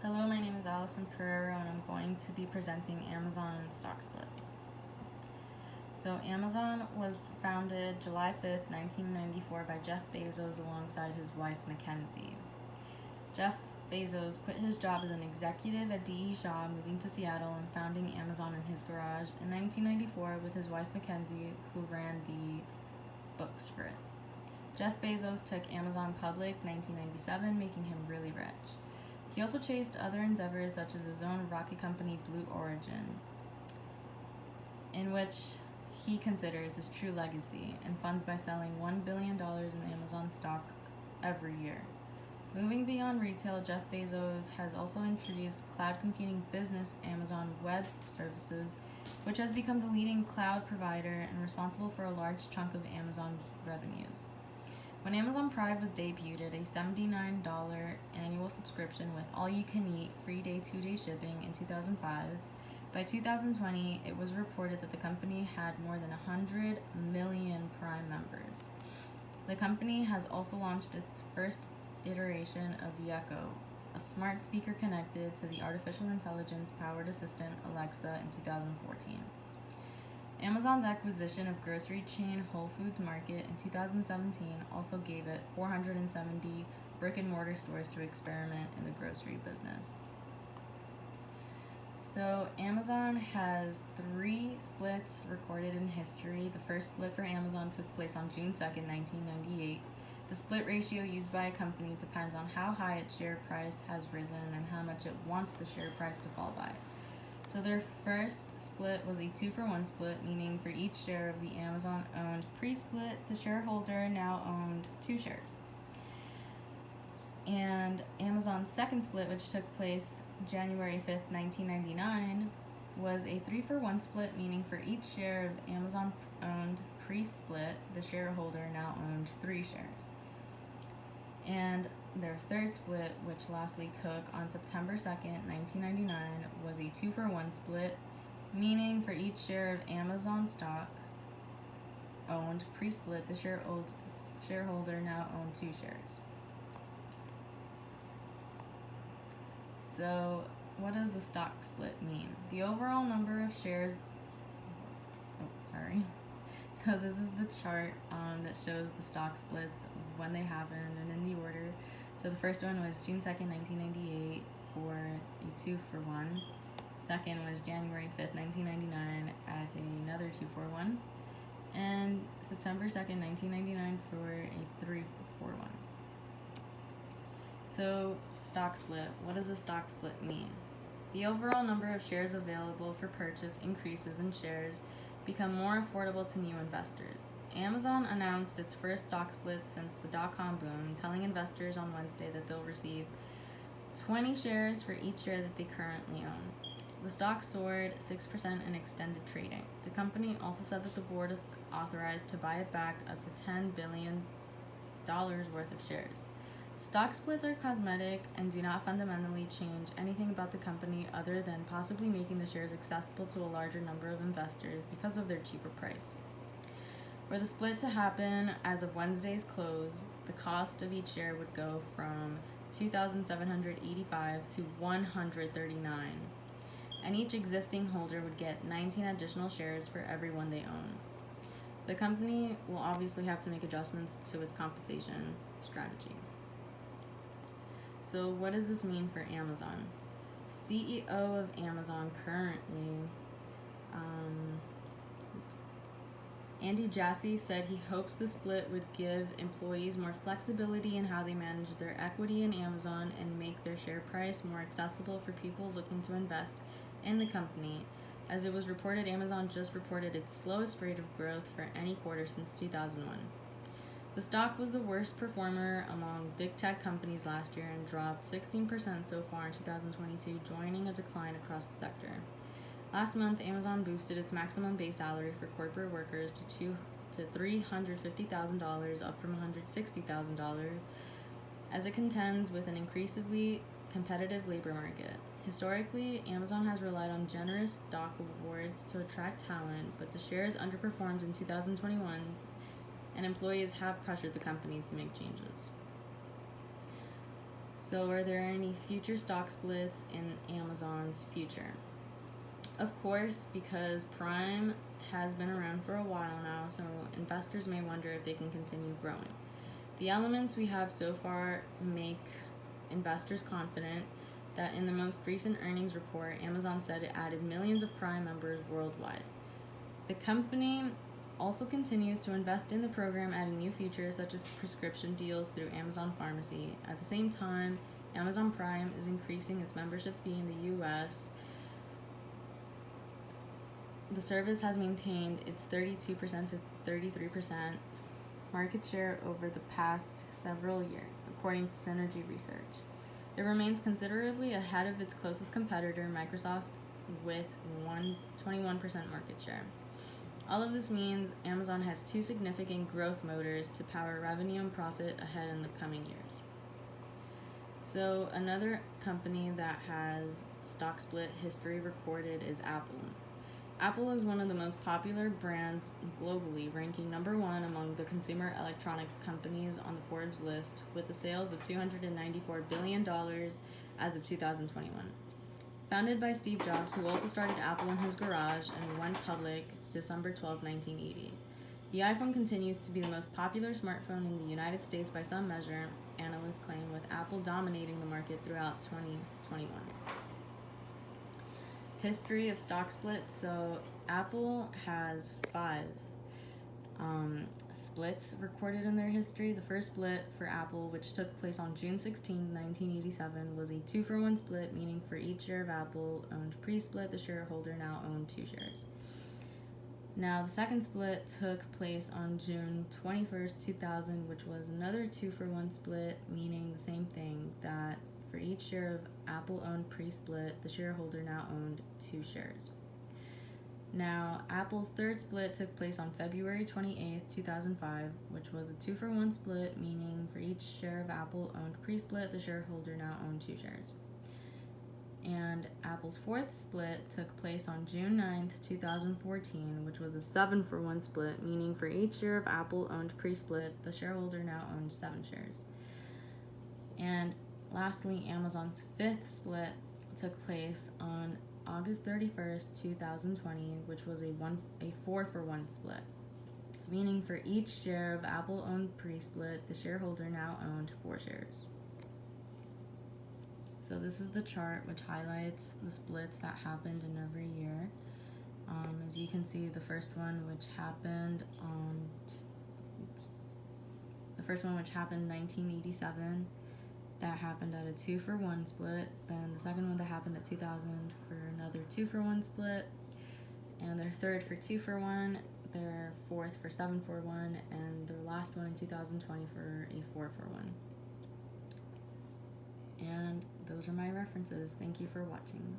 Hello, my name is Allison Pereira and I'm going to be presenting Amazon stock splits. So Amazon was founded July 5th, 1994 by Jeff Bezos alongside his wife Mackenzie. Jeff Bezos quit his job as an executive at D.E. Shaw, moving to Seattle and founding Amazon in his garage in 1994 with his wife Mackenzie, who ran the books for it. Jeff Bezos took Amazon public 1997, making him really rich. He also chased other endeavors such as his own rocket company Blue Origin, in which he considers his true legacy, and funds by selling $1 billion in Amazon stock every year. Moving beyond retail, Jeff Bezos has also introduced cloud computing business Amazon Web Services, which has become the leading cloud provider and responsible for a large chunk of Amazon's revenues. When Amazon Prime was debuted, a $79 annual subscription with all-you-can-eat free day 2-day shipping in 2005, by 2020, it was reported that the company had more than 100 million Prime members. The company has also launched its first iteration of the Echo, a smart speaker connected to the artificial intelligence-powered assistant Alexa in 2014. Amazon's acquisition of grocery chain Whole Foods Market in 2017 also gave it 470 brick-and-mortar stores to experiment in the grocery business. So Amazon has 3 splits recorded in history. The first split for Amazon took place on June 2nd, 1998. The split ratio used by a company depends on how high its share price has risen and how much it wants the share price to fall by. So their first split was a 2-for-1 split, meaning for each share of the Amazon-owned pre-split, the shareholder now owned 2 shares. And Amazon's second split, which took place January 5th, 1999, was a 3-for-1 split, meaning for each share of Amazon-owned pre-split, the shareholder now owned 3 shares. And their third split, which lastly took on September 2nd, 1999, was a 2-for-1 split, meaning for each share of Amazon stock owned pre-split, the shareholder now owned 2 shares. So, what does the stock split mean? The overall number of shares. So this is the chart that shows the stock splits when they happened and in the order. So the first one was June 2nd, 1998 for a 2-for-1. Second was January 5th, 1999 at another 2-for-1. And September 2nd, 1999 for a 3-for-1. So stock split. What does a stock split mean? The overall number of shares available for purchase increases and shares become more affordable to new investors. Amazon announced its first stock split since the dot-com boom, telling investors on Wednesday that they'll receive 20 shares for each share that they currently own. The stock soared 6% in extended trading. The company also said that the board authorized to buy it back up to $10 billion worth of shares. Stock splits are cosmetic and do not fundamentally change anything about the company other than possibly making the shares accessible to a larger number of investors because of their cheaper price. Were the split to happen as of Wednesday's close, the cost of each share would go from $2,785 to $139, and each existing holder would get 19 additional shares for every one they own. The company will obviously have to make adjustments to its compensation strategy. So what does this mean for Amazon? CEO of Amazon currently, Andy Jassy, said he hopes the split would give employees more flexibility in how they manage their equity in Amazon and make their share price more accessible for people looking to invest in the company. As it was reported, Amazon just reported its slowest rate of growth for any quarter since 2001. The stock was the worst performer among big tech companies last year and dropped 16% so far in 2022, joining a decline across the sector. Last month, Amazon boosted its maximum base salary for corporate workers to $350,000, up from $160,000, as it contends with an increasingly competitive labor market. Historically, Amazon has relied on generous stock awards to attract talent, but the shares underperformed in 2021, and employees have pressured the company to make changes. So, are there any future stock splits in Amazon's future? Of course, because Prime has been around for a while now, so investors may wonder if they can continue growing. The elements we have so far make investors confident that in the most recent earnings report, Amazon said it added millions of Prime members worldwide. The company also continues to invest in the program, adding new features such as prescription deals through Amazon Pharmacy. At the same time, Amazon Prime is increasing its membership fee in the US. The service has maintained its 32% to 33% market share over the past several years, according to Synergy Research. It remains considerably ahead of its closest competitor, Microsoft, with 21% market share. All of this means Amazon has two significant growth motors to power revenue and profit ahead in the coming years. So another company that has stock split history recorded is Apple. Apple is one of the most popular brands globally, ranking number one among the consumer electronic companies on the Forbes list with the sales of $294 billion as of 2021. Founded by Steve Jobs, who also started Apple in his garage and went public December 12, 1980. The iPhone continues to be the most popular smartphone in the United States by some measure, analysts claim, with Apple dominating the market throughout 2021. History of stock splits. So Apple has 5 splits recorded in their history. The first split for Apple, which took place on June 16, 1987, was a 2-for-1 split, meaning for each share of Apple owned pre-split, the shareholder now owned 2 shares. Now, the second split took place on June 21st, 2000, which was another 2-for-1 split, meaning the same thing, that for each share of Apple-owned pre-split, the shareholder now owned 2 shares. Now, Apple's third split took place on February 28, 2005, which was a 2-for-1 split, meaning for each share of Apple-owned pre-split, the shareholder now owned 2 shares. And Apple's fourth split took place on June 9th, 2014, which was a 7-for-1 split, meaning for each share of Apple-owned pre-split, the shareholder now owned 7 shares. And lastly, Amazon's fifth split took place on August 31st, 2020, which was a 4-for-1 split, meaning for each share of Apple-owned pre-split, the shareholder now owned 4 shares. So this is the chart which highlights the splits that happened in every year. As you can see, the first one which happened in 1987, that happened at a 2-for-1 split. Then the second one that happened at 2000 for another 2-for-1 split, and their third for 2-for-1, their fourth for 7-for-1, and their last one in 2020 for a 4-for-1. And those are my references. Thank you for watching.